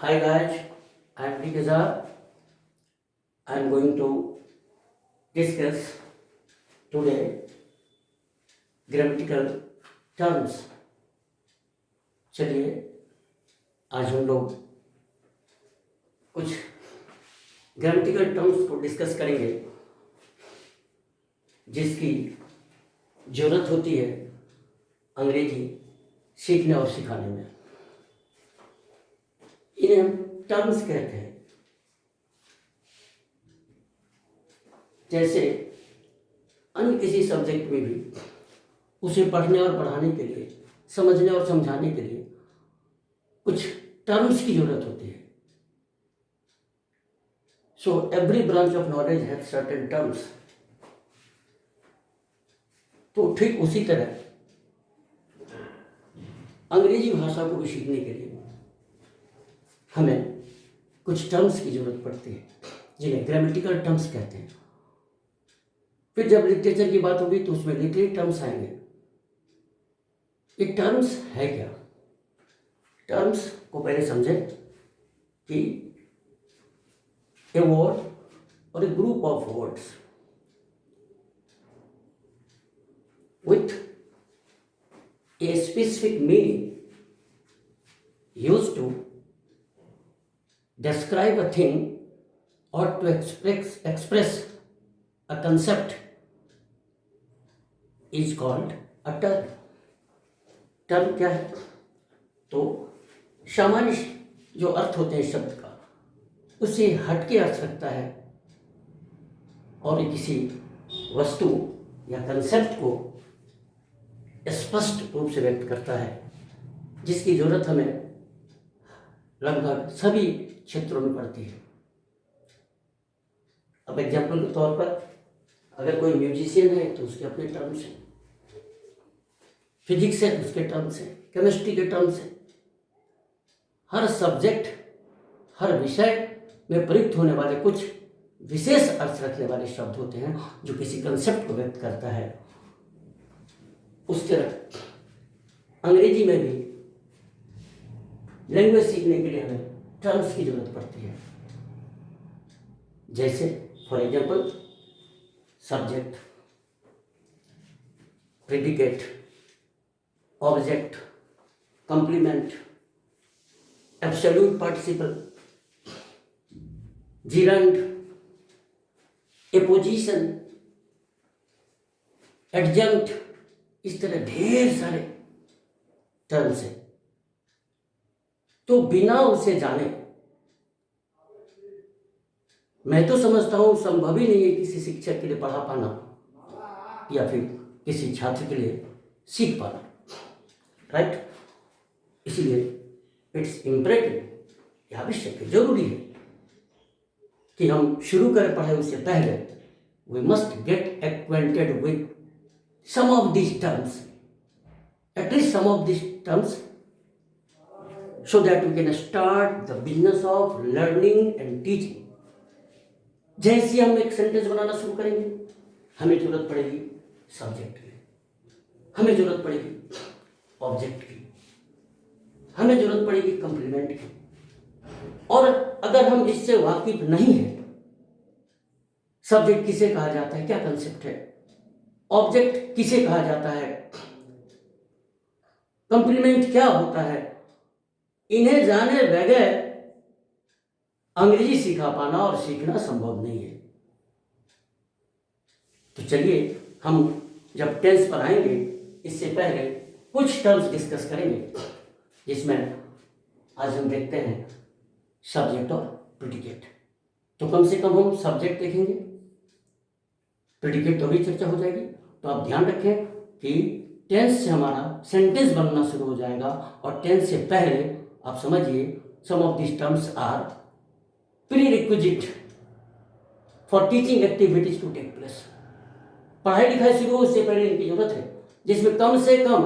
Hi guys, I am Rikazar. I am going to discuss today grammatical terms. चलिए आज हम लोग कुछ ग्रामेटिकल टर्म्स को डिस्कस करेंगे जिसकी ज़रूरत होती है अंग्रेजी सीखने और सिखाने में। इन्हें हम टर्म्स कहते हैं। जैसे अन्य किसी सब्जेक्ट में भी उसे पढ़ने और पढ़ाने के लिए, समझने और समझाने के लिए कुछ टर्म्स की जरूरत होती है। So every branch of knowledge has certain terms. तो ठीक उसी तरह अंग्रेजी भाषा को भी सीखने के लिए हमें कुछ टर्म्स की जरूरत पड़ती है जिन्हें ग्रामेटिकल टर्म्स कहते हैं। फिर जब लिटरेचर की बात होगी तो उसमें लिटरेरी टर्म्स आएंगे। ये टर्म्स है क्या? टर्म्स को पहले समझें कि ए वर्ड और a group of words with a specific meaning used to describe a thing or to express a concept is called a term. Term क्या है? तो सामान्य जो अर्थ होते हैं शब्द का, उससे हटके अर्थ रखता है और किसी वस्तु या कंसेप्ट को स्पष्ट रूप से व्यक्त करता है, जिसकी जरूरत हमें लगभग सभी क्षेत्रों में पड़ती है। अब एग्जाम्पल के तौर पर अगर कोई म्यूजिशियन है तो उसके अपने टर्म्स हैं, फिजिक्स है तो उसके टर्म्स हैं, केमिस्ट्री के टर्म्स हैं। हर सब्जेक्ट, हर विषय में प्रयुक्त होने वाले कुछ विशेष अर्थ रखने वाले शब्द होते हैं जो किसी कंसेप्ट को व्यक्त करता है। उस तरह अंग्रेजी में भी लैंग्वेज सीखने के लिए हमें टर्म्स की जरूरत पड़ती है। जैसे for example subject, predicate, object, complement, absolute participle, gerund, apposition, adjunct, इस तरह ढेर सारे टर्म्स हैं। तो बिना उसे जाने मैं तो समझता हूं संभव ही नहीं है किसी शिक्षक के लिए पढ़ा पाना या फिर किसी छात्र के लिए सीख पाना, राइट? इसलिए इट्स इम्परेटिव, आवश्यक है, जरूरी है कि हम शुरू करें पढ़ाई उससे पहले we must get acquainted with some of these terms, at least some of these terms, so that we can start the business of learning and teaching. जैसे हम एक सेंटेंस बनाना शुरू करेंगे हमें जरूरत पड़ेगी सब्जेक्ट की, हमें जरूरत पड़ेगी ऑब्जेक्ट की, हमें जरूरत पड़ेगी कंप्लीमेंट की। और अगर हम इससे वाकिफ नहीं है, सब्जेक्ट किसे कहा जाता है, क्या कंसेप्ट है, ऑब्जेक्ट किसे कहा जाता है, कंप्लीमेंट क्या होता है, इन्हें जाने बगैर अंग्रेजी सिखा पाना और सीखना संभव नहीं है। तो चलिए हम जब टेंस पर आएंगे इससे पहले कुछ टर्म्स डिस्कस करेंगे, जिसमें आज हम देखते हैं सब्जेक्ट और प्रेडिकेट। तो कम से कम हम सब्जेक्ट देखेंगे, प्रेडिकेट तो अभी चर्चा हो जाएगी। तो आप ध्यान रखें कि टेंस से हमारा सेंटेंस बनना शुरू हो जाएगा और टेंस से पहले आप समझिए some of this terms are प्री रिक्विजिट for teaching activities to take place. पढ़ाई लिखाई शुरू हो उससे पहले इनकी जरूरत है, जिसमें कम से कम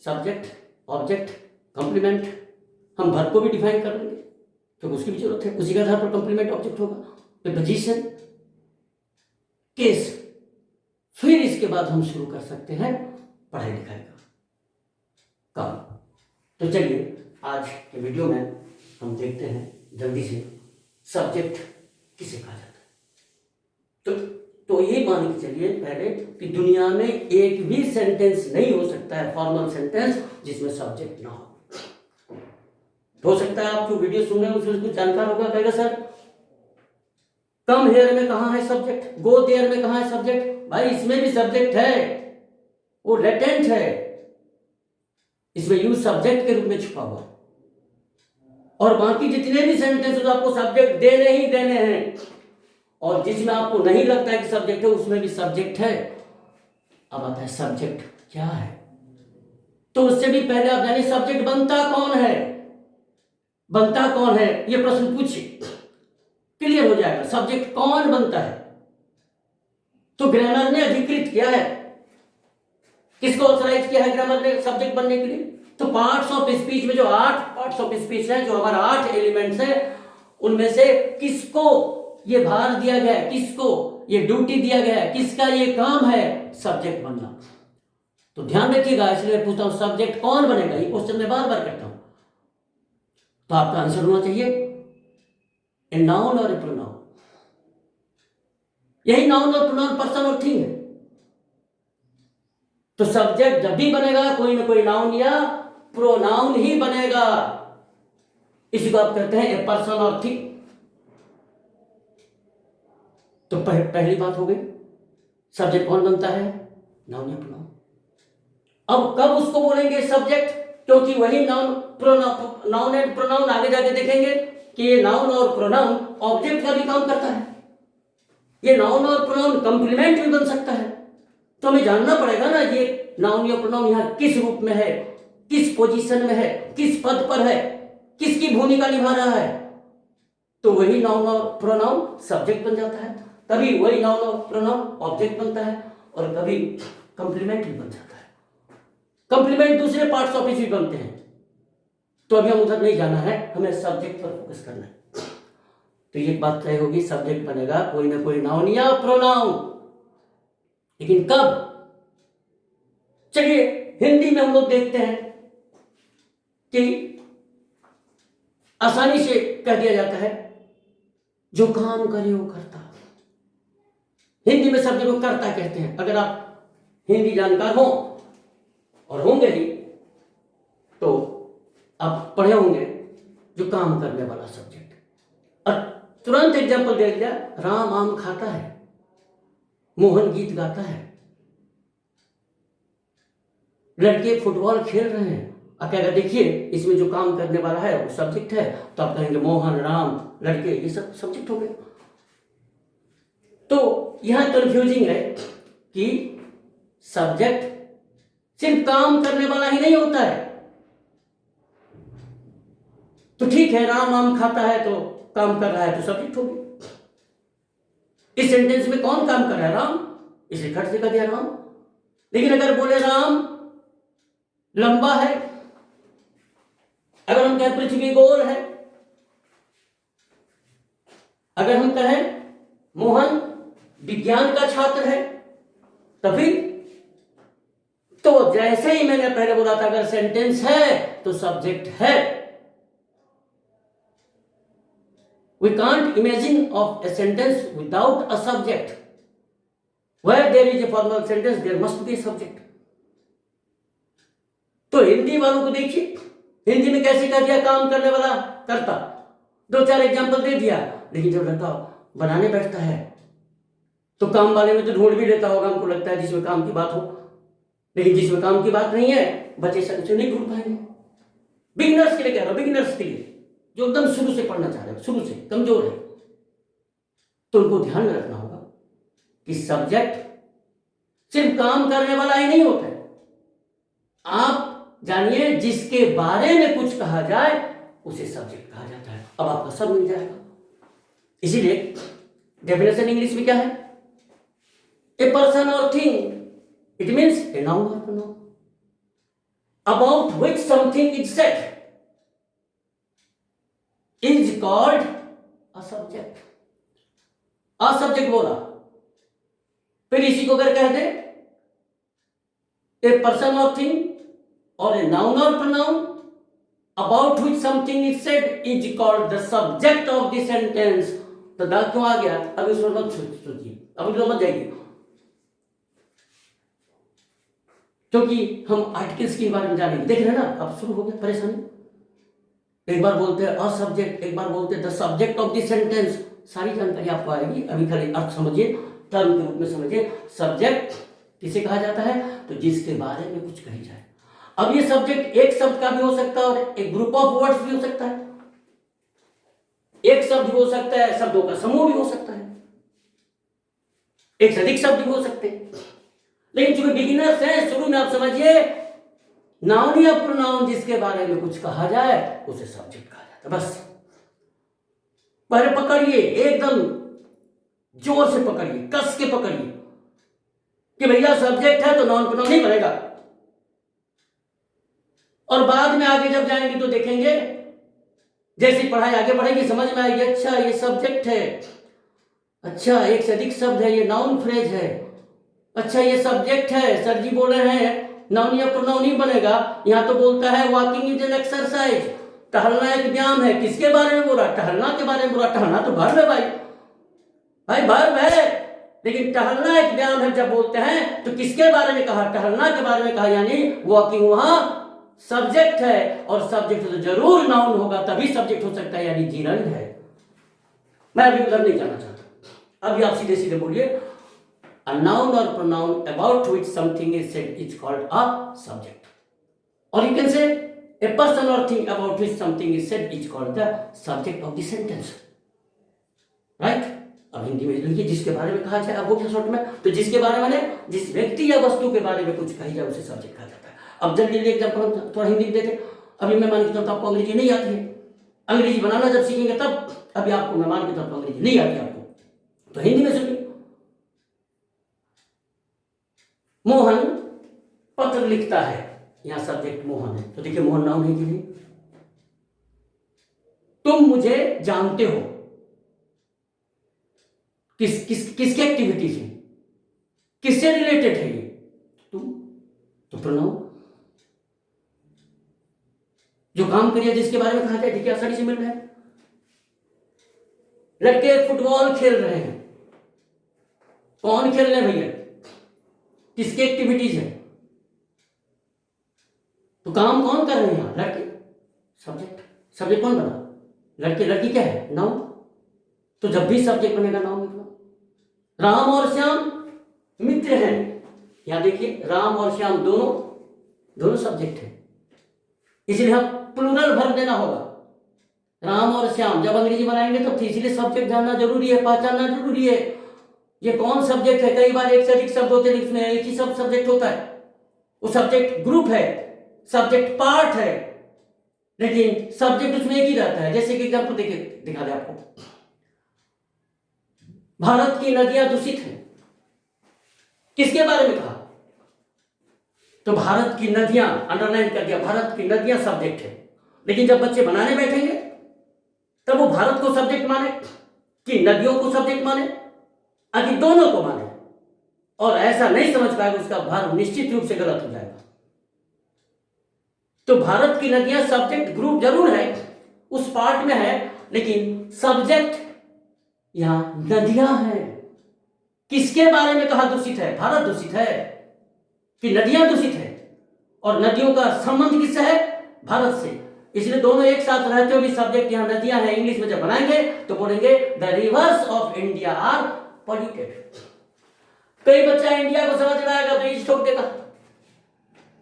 सब्जेक्ट, ऑब्जेक्ट, कंप्लीमेंट, हम वर्ब को भी डिफाइन कर लेंगे तो उसकी भी जरूरत है। उसी के आधार पर कंप्लीमेंट ऑब्जेक्ट होगा, प्रीपोजिशन, केस। फिर इसके बाद हम शुरू कर सकते हैं पढ़ाई लिखाई का काम। तो चलिए आज के वीडियो में हम देखते हैं जल्दी से सब्जेक्ट किसे कहा जाता है। तो ये मान के चलिए पहले कि दुनिया में एक भी सेंटेंस नहीं हो सकता है फॉर्मल सेंटेंस जिसमें सब्जेक्ट ना हो सकता है आप जो वीडियो सुन रहे हैं उसमें कुछ जानकार होगा, कहेगा सर कम हेयर में कहाँ है सब्जेक्ट, गो देयर में कहाँ है सब्जेक्ट। भाई इसमें भी सब्जेक्ट है, वो लेटेंट है, इसमें यूज सब्जेक्ट के रूप में छुपा हुआ। और बाकी जितने भी सेंटेंस आपको सब्जेक्ट देने ही देने हैं, और जिसमें आपको नहीं लगता है कि सब्जेक्ट है उसमें भी सब्जेक्ट है। अब आता है सब्जेक्ट क्या है। तो उससे भी पहले आप जानिए सब्जेक्ट बनता कौन है, बनता कौन है ये प्रश्न पूछिए, क्लियर हो जाएगा सब्जेक्ट कौन बनता है। तो ग्रामर ने अधिकृत किया है, किसको ऑथराइज किया है ग्रामर ने सब्जेक्ट बनने के लिए। तो पार्ट्स ऑफ स्पीच में जो 8 पार्ट्स ऑफ स्पीच है, जो हमारा 8 एलिमेंट्स है, उनमें से किसको ये भार दिया गया है, किसको ये ड्यूटी दिया गया है, किसका ये काम है सब्जेक्ट बनना। तो ध्यान रखिएगा, इसलिए मैं पूछता हूं सब्जेक्ट कौन बनेगा, ये क्वेश्चन मैं बार बार करता हूं। तो आपका आंसर होना चाहिए ए नाउन और ए प्रोनाउन। यही noun or pronoun person or thing है। तो सब्जेक्ट जब भी बनेगा कोई ना कोई नाउन या प्रोनाउन ही बनेगा, इसी को आप कहते हैं ए पर्सन और थिंग। तो पहली बात हो गई सब्जेक्ट कौन बनता है, नाउन या प्रोनाउन। अब कब उसको बोलेंगे सब्जेक्ट, क्योंकि वही नाउन एंड प्रोनाउन आगे जाके देखेंगे कि ये नाउन और प्रोनाउन ऑब्जेक्ट का भी काम करता है। ये नाउन और प्रोनाउन कंप्लीमेंट भी बन सकता है। तो हमें जानना पड़ेगा ना ये नाउन या प्रोनाउन यहाँ किस रूप में है, किस पोजीशन में है, किस पद पर है, किसकी भूमिका निभा रहा है। तो वही नाउन और प्रोनाउन सब्जेक्ट बन जाता है, कभी वही नाउन और प्रोनाउन ऑब्जेक्ट बनता है, और कभी कंप्लीमेंट भी बन जाता है। कंप्लीमेंट दूसरे पार्ट्स ऑफ स्पीच भी बनते हैं। तो अभी हम उधर नहीं जाना है, हमें सब्जेक्ट पर फोकस करना है। तो ये बात तय होगी सब्जेक्ट बनेगा कोई ना कोई नाउन या प्रोनाउन, लेकिन कब। चलिए हिंदी में हम लोग देखते हैं कि आसानी से कह दिया जाता है जो काम करे वो करता। हिंदी में शब्द को करता कहते हैं। अगर आप हिंदी जानकार हो और होंगे ही तो आप पढ़े होंगे जो काम करने वाला सब्जेक्ट। और तुरंत एग्जाम्पल दे दिया, राम आम खाता है, मोहन गीत गाता है, लड़के फुटबॉल खेल रहे हैं। आप क्या देखिए इसमें जो काम करने वाला है वो सब्जेक्ट है, तो आप कहेंगे मोहन, राम, लड़के, ये सब सब्जेक्ट हो गए। तो यहां कंफ्यूजिंग है कि सब्जेक्ट सिर्फ काम करने वाला ही नहीं होता है। तो ठीक है राम आम खाता है तो काम कर रहा है तो सब्जेक्ट हो गया। इस सेंटेंस में कौन काम कर रहा है, राम, इसे खट से कर दिया राम। लेकिन अगर बोले राम लंबा है, अगर हम कहें पृथ्वी गोल है, अगर हम कहें मोहन विज्ञान का छात्र है, तभी तो जैसे ही मैंने पहले बोला था अगर सेंटेंस है तो सब्जेक्ट है। We can't imagine of a sentence without a subject. Where there is a formal sentence, there must be a subject. तो हिंदी वालों को देखिए, हिंदी में कैसे कह दिया काम करने वाला करता, 2-4 एग्जाम्पल दे दिया, लेकिन जब लड़का बनाने बैठता है तो काम वाले में तो ढूंढ भी लेता होगा, हमको लगता है जिसमें काम की बात हो। लेकिन जिसमें काम की बात नहीं है बच्चे से नहीं ढूंढ पाएंगे। बिगिनर्स के लिए कह रहा हूं, बिगिनर्स के लिए जो एकदम शुरू से पढ़ना चाह रहे हैं, शुरू से कमजोर है, तो उनको ध्यान में रखना होगा कि सब्जेक्ट सिर्फ काम करने वाला ही नहीं होता है। आप जानिए जिसके बारे में कुछ कहा जाए उसे सब्जेक्ट कहा जाता है। अब आपका सब मिल जाएगा। इसीलिए डेफिनेशन इंग्लिश में क्या है, a person or thing, it means a noun or pronoun about which something is said is called a subject. A subject बोला, फिर इसी को अगर कह दे ए पर्सन और थिंग और ए noun or pronoun about which something is said is called the subject of the sentence. तो the क्यों आ गया? अब इसमें मत सोचिए, अब इसमें मत जाइए, क्योंकि हम आर्टिकल्स के बारे में जानेंगे। देख रहे हैं ना, अब शुरू हो गया परेशानी। एक बार बोलते हैं अ सब्जेक्ट, एक बार बोलते हैं the subject of the sentence. सारी जानकारी आपको आएगी, अभी खाली अर्थ समझिए, टर्म के रूप में समझिए। सब्जेक्ट किसे कहा जाता है? तो जिसके बारे में कुछ कही जाए। अब ये सब्जेक्ट एक शब्द का भी हो सकता है और एक ग्रुप ऑफ वर्ड्स भी हो सकता है, एक शब्द भी हो सकता है, शब्दों का समूह भी हो सकता है, एक से अधिक शब्द भी हो सकते हैं। लेकिन चूंकि बिगिनर्स हैं, शुरू में आप समझिए, नाउन या प्रोनाउन जिसके बारे में कुछ कहा जाए उसे सब्जेक्ट कहा जाता है। बस पहले पकड़िए, एकदम जोर से पकड़िए, कस के पकड़िए कि भैया सब्जेक्ट है तो नाउन प्रोनाउन नहीं बनेगा। और बाद में आगे जब जाएंगे तो देखेंगे, जैसी पढ़ाई आगे बढ़ेगी समझ में आएगी, अच्छा ये सब्जेक्ट है, अच्छा एक से अधिक शब्द है, ये नाउन फ्रेज है, अच्छा ये सब्जेक्ट है, सर जी बोले हैं नाउन या प्रोनाउन ही बनेगा। यहां तो बोलता है वॉकिंग इज एन एक्सरसाइज, टहलना एक व्यायाम है। किसके बारे में बोला? टहलना के बारे में बोला। टहलना तो वर्ब है भाई, भाई वर्ब है, लेकिन टहलना एक व्यायाम है जब बोलते हैं तो किसके बारे में कहा? टहलना के बारे में कहा, यानी वॉकिंग वहां सब्जेक्ट है, और सब्जेक्ट तो जरूर नाउन होगा, तभी सब्जेक्ट हो सकता है, यानी जीरंड है। मैं अभी उधर नहीं जाना चाहता, अभी आप सीधे सीधे बोलिए a noun or pronoun about which something is said is called a subject, or you can say a person or thing about which something is said is called the subject of the sentence, right? अब हिंदी में लिखिए, जिसके बारे में कहा जाए, अब वो क्या शॉर्ट में, तो जिसके बारे में, जिस व्यक्ति या वस्तु के बारे में कुछ कही जाए उसे सब्जेक्ट कहा जाता है। अब जल्दी जल्दी एग्जाम्पल थोड़ा हिंदी में देते। अभी मैं मान के चलता आपको अंग्रेजी नहीं आती है, अंग्रेजी बनाना जब सीखेंगे तब, अभी आपको मैं मान के चलता हूं अंग्रेजी नहीं आती आपको, तो हिंदी में सुनिए। मोहन पत्र लिखता है, यहां सब्जेक्ट मोहन है, तो देखिए मोहन नाउन है कि नहीं? तुम मुझे जानते हो, किसके एक्टिविटी से, किससे रिलेटेड है ये? तुम, तो प्रोनाउन। जो काम करिए जिसके बारे में कहा जाए, देखिए आसानी से मिल रहा है। लड़के फुटबॉल खेल रहे हैं, कौन खेल रहे हैं भैया? किसकी एक्टिविटीज है? तो काम कौन कर रहे हैं यहां? लड़के, सब्जेक्ट। सब्जेक्ट कौन बना? लड़के। लड़की क्या है? नाउन। तो जब भी सब्जेक्ट बनेगा नाउन निकला। राम और श्याम मित्र हैं, यहां देखिए राम और श्याम दोनों सब्जेक्ट है, इसलिए हम प्लूरल वर्ब देना होगा। राम और श्याम जब अंग्रेजी बनाएंगे तो इसलिए सब्जेक्ट जानना जरूरी है, पहचानना जरूरी है। ये कौन सब्जेक्ट है? कई बार एक से अधिक शब्द होते हैं, इसमें एक ही सब सब्जेक्ट होता है, वो सब्जेक्ट ग्रुप है, सब्जेक्ट पार्ट है, लेकिन सब्जेक्ट उसमें एक ही रहता है। जैसे कि एग्जाम्पल देखिए, दिखा दे आपको, भारत की नदियां दूषित हैं, किसके बारे में कहा? तो भारत की नदियां, अंडरलाइन कर दिया, भारत की नदियां सब्जेक्ट है, लेकिन जब बच्चे बनाने बैठेंगे तब वो भारत को सब्जेक्ट माने कि नदियों को सब्जेक्ट माने, आखिर दोनों को माने, और ऐसा नहीं समझ पाएगा, उसका भार निश्चित रूप से गलत हो जाएगा। तो भारत की नदियां सब्जेक्ट ग्रुप जरूर है, उस पार्ट में है, लेकिन सब्जेक्ट यहां नदियां हैं। किसके बारे में कहा दूषित है? भारत दूषित है कि नदियां दूषित है? और नदियों का संबंध किससे है? भारत से, इसलिए दोनों एक साथ रहते हुए भी सब्जेक्ट यहां नदियां हैं। इंग्लिश में जब बनाएंगे तो बोलेंगे the rivers of India are polluted. कई बच्चा इंडिया को समझ में आएगा तो इस ठोक देगा।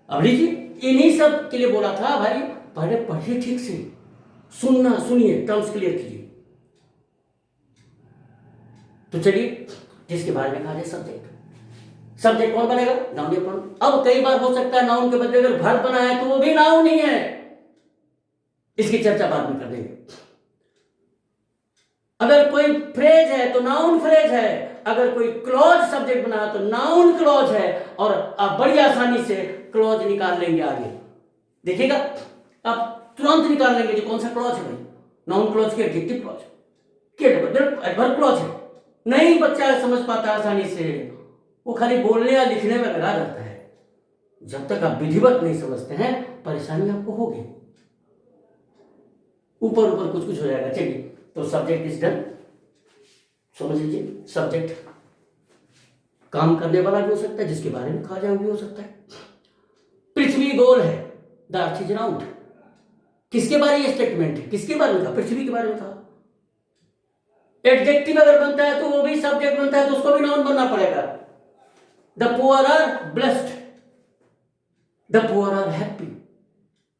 अब लीजिए, इन्हीं सब के लिए बोला था भाई, पहले पढ़िए ठीक से, सुनना, सुनिए, टर्म्स क्लियर कीजिए। तो चलिए, जिसके बारे में कहा जाए सब्जेक्ट, सब्जेक्ट कौन बनेगा? नाउन या प्रोनाउन। अब कई बार हो सकता है नाउन के बदले अगर वर्ब बना है तो वो भी नाउन नहीं है, इसकी चर्चा बाद में कर देंगे। अगर कोई फ्रेज है तो नाउन फ्रेज है, अगर कोई क्लॉज सब्जेक्ट बना तो नाउन क्लॉज है, और आप बड़ी आसानी से क्लॉज निकाल लेंगे आगे देखिएगा, आप तुरंत निकाल लेंगे जो कौन सा क्लॉज है भाई, नाउन क्लॉज के एडजेक्टिव क्लॉज के एडवर्ब क्लॉज है। नहीं बच्चा समझ पाता आसानी से, वो खाली बोलने या लिखने में लगा रहता है। जब तक आप विधिवत नहीं समझते हैं परेशानी आपको होगी। ऊपर ऊपर कुछ कुछ हो जाएगा। चलिए, तो सब्जेक्ट इज डन, समझ लीजिए। सब्जेक्ट काम करने वाला भी हो सकता है, जिसके बारे में कहा जाए वो भी हो सकता है। पृथ्वी गोल है, द अर्थ इज राउंड। किसके बारे में स्टेटमेंट है, किसके बारे में कहा? पृथ्वी के बारे में कहा। एडजेक्टिव अगर बनता है तो वो भी सब्जेक्ट बनता है, तो उसको भी नाउन बनना पड़ेगा। The poor are blessed, the poor are happy.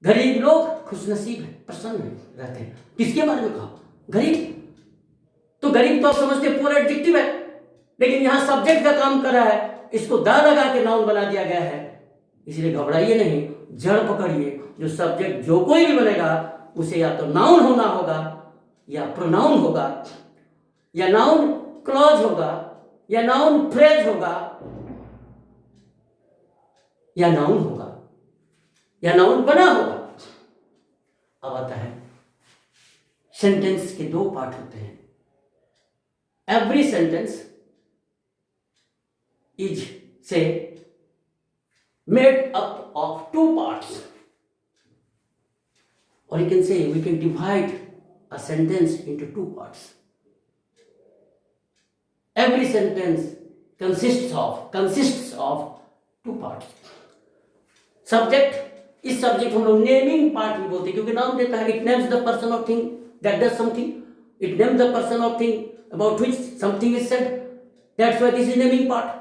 गरीब लोग खुशनसीब है, प्रसन्न है, रहते हैं। किसके बारे में कहा? गरीब। तो गरीब तो आप समझते पूरा एडजेक्टिव है, लेकिन यहां सब्जेक्ट का काम कर रहा है, इसको द लगा के नाउन बना दिया गया है। इसलिए घबराइए नहीं, जड़ पकड़िए। जो सब्जेक्ट जो कोई भी बनेगा उसे या तो नाउन होना होगा, या प्रोनाउन होगा, या नाउन क्लॉज होगा, या नाउन फ्रेज होगा, या नाउन होगा, या नाउन बना होगा। अब आता है सेंटेंस के दो पार्ट होते हैं। एवरी सेंटेंस इज से made up of two parts, or you can say we can divide a sentence into two parts. Every sentence consists of two parts. Subject, इस सब्जेक्ट हम लोग नेमिंग पार्ट भी बोलते हैं, क्योंकि नाम देता है। It names the person of thing that does something, it names the person of thing about which something is said, that's why this is naming part.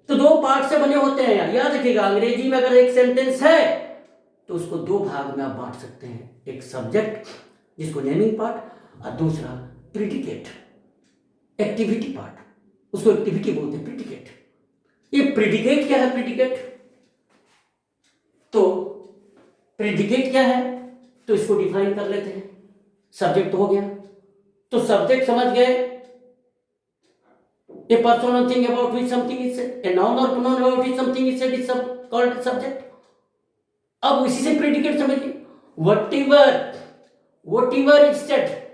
तो दो पार्ट से बने होते हैं। याद रखिएगा, अंग्रेजी में अगर एक सेंटेंस है तो उसको दो भाग में आप बांट सकते हैं। एक सब्जेक्ट जिसको नेमिंग पार्ट, और दूसरा प्रिडिकेट, एक्टिविटी पार्ट, उसको एक्टिविटी बोलते हैं, प्रिडिकेट। ये प्रिडिकेट क्या है? प्रिडिकेट तो प्रिडिकेट क्या है, तो इसको डिफाइन कर लेते हैं। सब्जेक्ट हो गया, तो सब्जेक्ट समझ गए, a person or thing about which something is said, a noun or pronoun about which something is said is called subject. अब इसी से प्रेडिकेट समझिए। whatever is said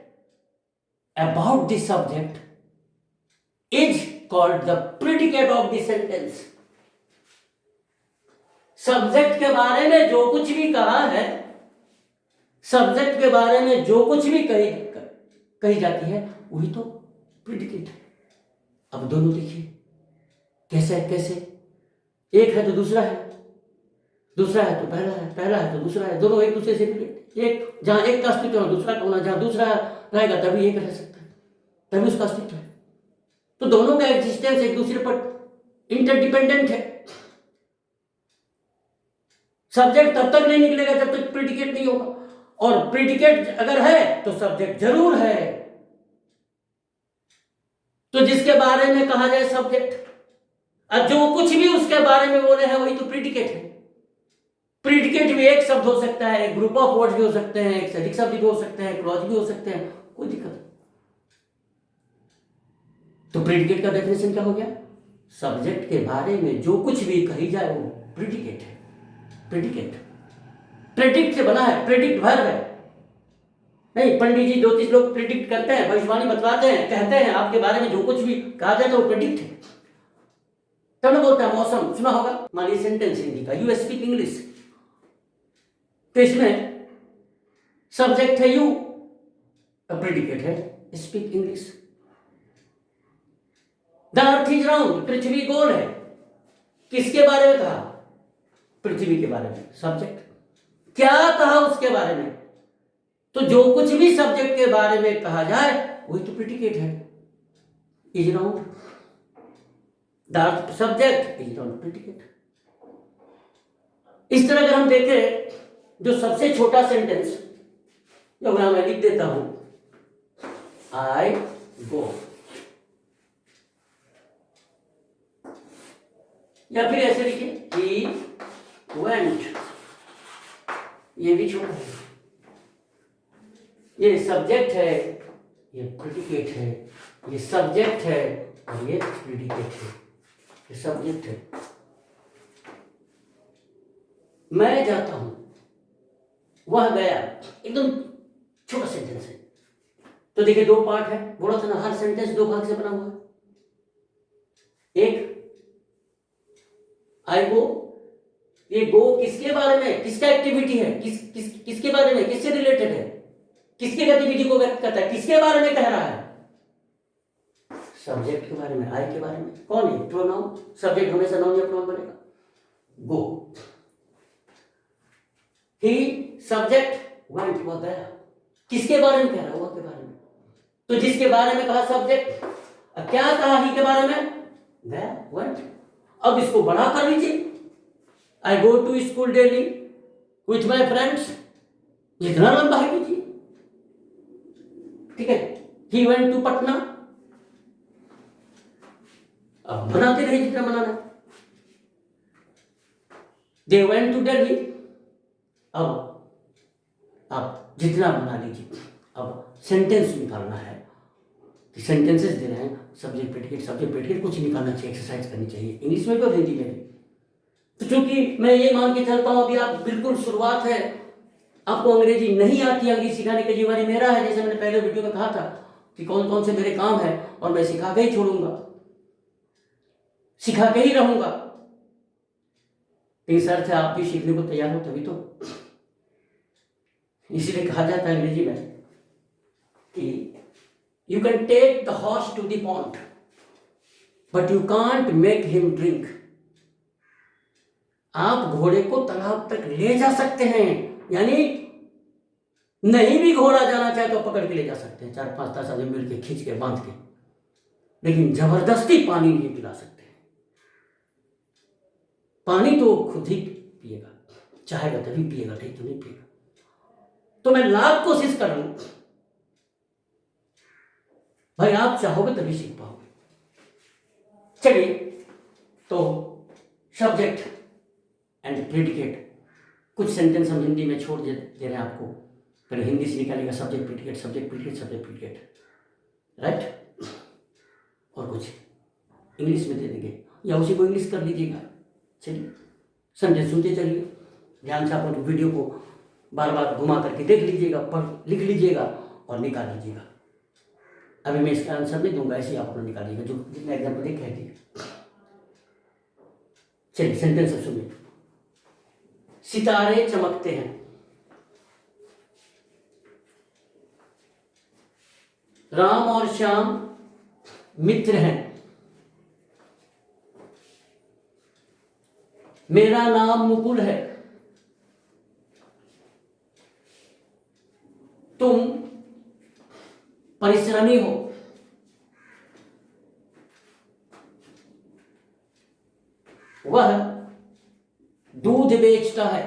about the subject is called the predicate of the sentence. Subject के बारे में जो कुछ भी कहा है, सब्जेक्ट के बारे में जो कुछ भी कही जाती है, वही तो प्रेडिकेट है। अब दोनों देखिए कैसे कैसे, एक है तो दूसरा है, दूसरा है तो पहला है, पहला है तो दूसरा है, दोनों एक दूसरे से रिलेटेड। एक जहां एक का अस्तित्व है दूसरा का होना, जहां दूसरा रहेगा तभी एक रह सकता है, तभी उसका अस्तित्व है। तो दोनों का एग्जिस्टेंस एक दूसरे पर इंटरडिपेंडेंट है। सब्जेक्ट तब तक नहीं निकलेगा जब तक प्रेडिकेट नहीं होगा, और प्रेडिकेट अगर है तो सब्जेक्ट जरूर है। तो जिसके बारे में कहा जाए सब्जेक्ट, और जो कुछ भी उसके बारे में बोले हैं वही तो प्रेडिकेट है। प्रेडिकेट भी एक शब्द हो सकता है, एक ग्रुप ऑफ वर्ड्स भी हो सकते हैं, एक से अधिक शब्द भी हो सकते हैं, क्लॉज भी हो सकते हैं, कोई दिक्कत नहीं। तो प्रेडिकेट का डेफिनेशन क्या हो गया? सब्जेक्ट के बारे में जो कुछ भी कही जाए वो प्रेडिकेट है। प्रेडिकेट प्रेडिक्ट से बना है, प्रेडिक्ट वर्ब है। नहीं, पंडित जी ज्योतिष लोग प्रेडिक्ट करते हैं, भविष्यवाणी बतलाते हैं, कहते हैं आपके बारे में जो कुछ भी कहा जाए तो वो प्रेडिक्ट है। तब ना बोलता है मौसम, सुना होगा। मानिए सेंटेंस हिंदी का, यू स्पीक इंग्लिश, तो इसमें सब्जेक्ट है यू, प्रेडिकेट है speak English. The earth is round, पृथ्वी गोल है, किसके बारे में कहा? पृथ्वी के बारे में। सब्जेक्ट क्या कहा उसके बारे में? तो जो कुछ भी सब्जेक्ट के बारे में कहा जाए वही तो प्रेडिकेट है। Is round, the earth subject, is round predicate. इस तरह अगर हम देखें, जो सबसे छोटा सेंटेंस जो मैं लिख देता हूं, आई गो, या फिर ऐसे लिखिए ही वेंट, ये भी छोटा है। ये सब्जेक्ट है, ये प्रेडिकेट है, ये सब्जेक्ट है और ये प्रेडिकेट है। ये सब्जेक्ट है, मैं जाता हूं, वह गया, एकदम छोटा सेंटेंस है। तो देखिए दो पार्ट है, बोला था ना हर सेंटेंस दो भाग से बना हुआ है। एक आई गो, ये गो किसके बारे में, किसका एक्टिविटी है, किसके बारे में, किससे रिलेटेड है, किसकी गतिविधि को व्यक्त करता है, किसके बारे में कह रहा है? सब्जेक्ट के बारे में, आई के बारे में। कौन है? प्रोनाउन। सब्जेक्ट हमेशा नाउन या प्रोनाउन बनेगा। गो, ही सब्जेक्ट वेंट, वह गया। किसके बारे में कह रहा है? वह के बारे में। तो जिसके बारे में कहा सब्जेक्ट, क्या कहा ही के बारे में? गया, वेंट। अब इसको बड़ा कर लीजिए। I go to school daily with my friends, जितना लंबा है कीजिए, ठीक है। ही वेंट टू पटना, अब बनाते रहे जितना बनाना। दे वेंट टू दिल्ली, अब आप जितना बना लीजिए। अब सेंटेंस निकालना है कि सेंटेंसेस दे रहे हैं, सब्जेक्ट प्रेडिकेट कुछ निकालना चाहिए, एक्सरसाइज करनी चाहिए, इंग्लिश में भी और हिंदी में भी। तो चूंकि मैं ये मान के चलता हूं अभी आप बिल्कुल शुरुआत है, आपको अंग्रेजी नहीं आती, अंग्रेजी सिखाने का जिम्मेदारी मेरा है। जैसे मैंने पहले वीडियो में कहा था कि कौन कौन से मेरे काम है, और मैं सिखा के ही छोड़ूंगा, सिखा के ही रहूंगा। लेकिन शर्त है आप भी सीखने को तैयार हो, तभी तो। इसलिए कहा जाता है अंग्रेजी में कि you can take the horse to the pond but you can't make him drink. आप घोड़े को तालाब तक ले जा सकते हैं, यानी नहीं भी घोड़ा जाना चाहे तो पकड़ के ले जा सकते हैं, 4-5 आदमी मिलकर खींच के बांध के, लेकिन जबरदस्ती पानी नहीं पिला सकते। पानी तो खुद ही पिएगा, चाहेगा तभी पिएगा, नहीं तो नहीं पिएगा। तो मैं लाख कोशिश कर लूं भाई, आप चाहोगे तभी सीख पाओगे। चलिए, तो सब्जेक्ट एंड प्रेडिकेट, कुछ सेंटेंस हम हिंदी में छोड़ दे रहे हैं आपको। पहले हिंदी से निकालिएगा subject predicate, subject predicate, subject predicate, right. और कुछ इंग्लिश में दे देंगे या उसी को इंग्लिश कर लीजिएगा। चलिए, सेंटेंस सुनते चलिए ध्यान से। आप वीडियो को बार बार घुमा करके देख लीजिएगा, पढ़ लिख लीजिएगा और निकाल लीजिएगा। अभी मैं इसका आंसर नहीं दूंगा, ऐसे ही आप अपना निकालिएगा, जो जितना एग्जाम्पल देख कह दिए। चलिए, सेंटेंस सुनिए। सितारे चमकते हैं, राम और श्याम मित्र हैं, मेरा नाम मुकुल है, तुम परिश्रमी हो, वह दूध बेचता है,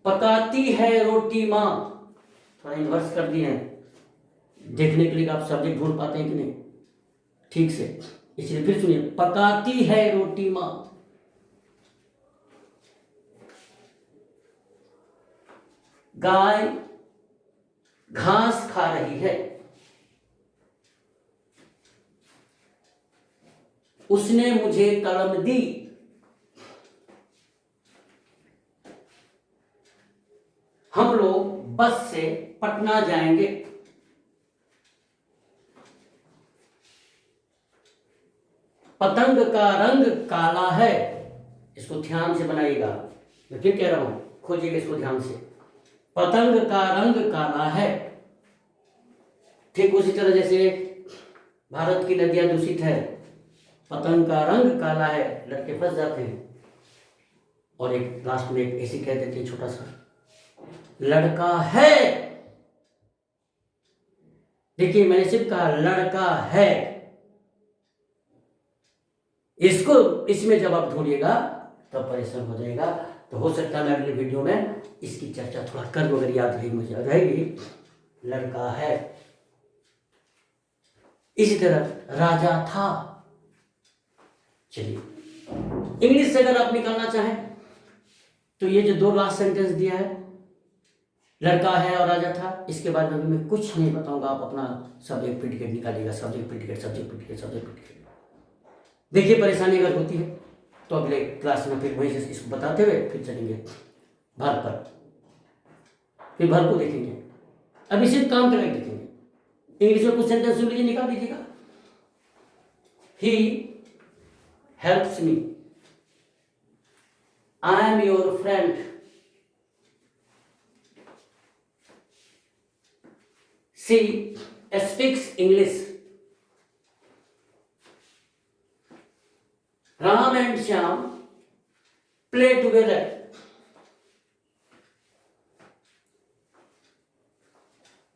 पकाती है रोटी मां। थोड़ा इन्वर्स कर दिए हैं देखने के लिए आप सब्जेक्ट ढूंढ पाते हैं कि नहीं ठीक से, इसलिए फिर सुनिए। पकाती है रोटी मां, गाय घास खा रही है, उसने मुझे कलम दी, हम लोग बस से पटना जाएंगे, पतंग का रंग काला है। इसको ध्यान से बनाइएगा, मैं फिर कह रहा हूं, खोजिएगा इसको ध्यान से। पतंग का रंग काला है। ठीक उसी तरह जैसे भारत की नदियां दूषित है, पतंग का रंग काला है, लड़के फंस जाते हैं। और एक लास्ट में एक ऐसे कह देते हैं छोटा सा, लड़का है। देखिए मैंने सिर्फ कहा लड़का है, इसको इसमें जब आप ढूंढिएगा तब परेशान हो जाएगा। तो हो सकता है मैं अगले वीडियो में इसकी चर्चा थोड़ा कर दूं, अगर याद रही मुझे रहेगी। लड़का है। इसी तरह राजा था। चलिए, इंग्लिश से अगर आप निकालना चाहें तो ये जो 2 लास्ट सेंटेंस दिया है, लड़का है और राजा था, इसके बाद में मैं कुछ नहीं बताऊंगा, आप अपना सब्जेक्ट प्रेडिकेट निकालिएगा। Subject predicate, subject predicate, subject predicate. देखिए परेशानी अगर होती है तो अगले क्लास में फिर वहीं से इसको बताते हुए फिर चलेंगे भर पर, फिर भर को देखेंगे। अभी सिर्फ काम करके देखेंगे। इंग्लिश में कुछ सेंटेंस सुन लीजिए, निकाल दीजिएगा। ही helps me. I am your friend. She speaks English. Ram and Shyam play together.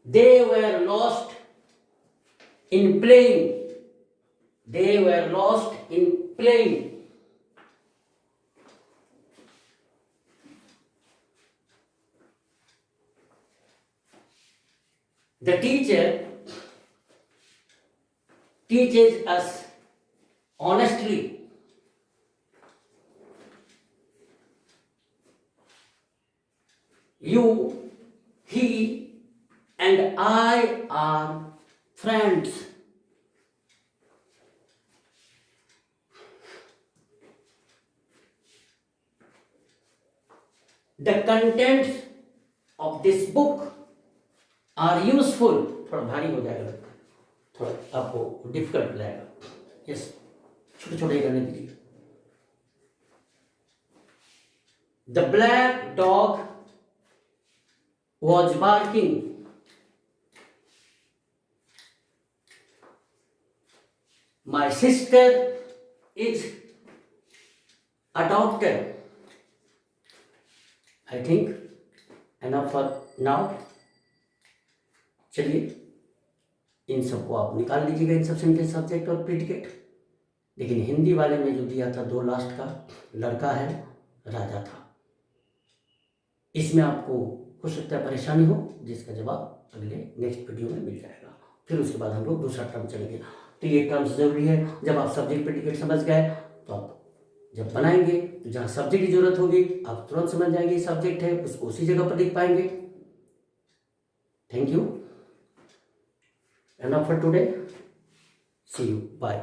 They were lost in playing. They were lost in playing. The teacher teaches us honestly. You, he, and I are friends. The contents of this book are useful. थोड़ा भारी हो जाएगा, थोड़ा आपको difficult लगेगा. Yes, छोटे छोटे करने दीजिए. The black dog was barking. My sister is a doctor. I think enough for now. चलिए, इन सबको आप निकाल लीजिएगा, इन सब सेंटेंस, सब्जेक्ट और प्रीडिकेट. लेकिन हिंदी वाले में जो दिया था 2 लास्ट का, लड़का है, राजा था. इसमें आपको हो सकता है परेशानी हो, जिसका जवाब अगले नेक्स्ट वीडियो में मिल जाएगा. फिर उसके बाद हम लोग दूसरा टर्म चलेंगे. तो ये टर्म्स जरूरी है. जब आप सब्जेक्ट प्रीडिकेट समझ गए तो आप जब बनाएंगे तो जहाँ सब्जेक्ट की जरूरत होगी आप तुरंत समझ जाएंगे सब्जेक्ट है, उसको उसी जगह पर लिख पाएंगे. Thank you. Enough for today. See you. Bye.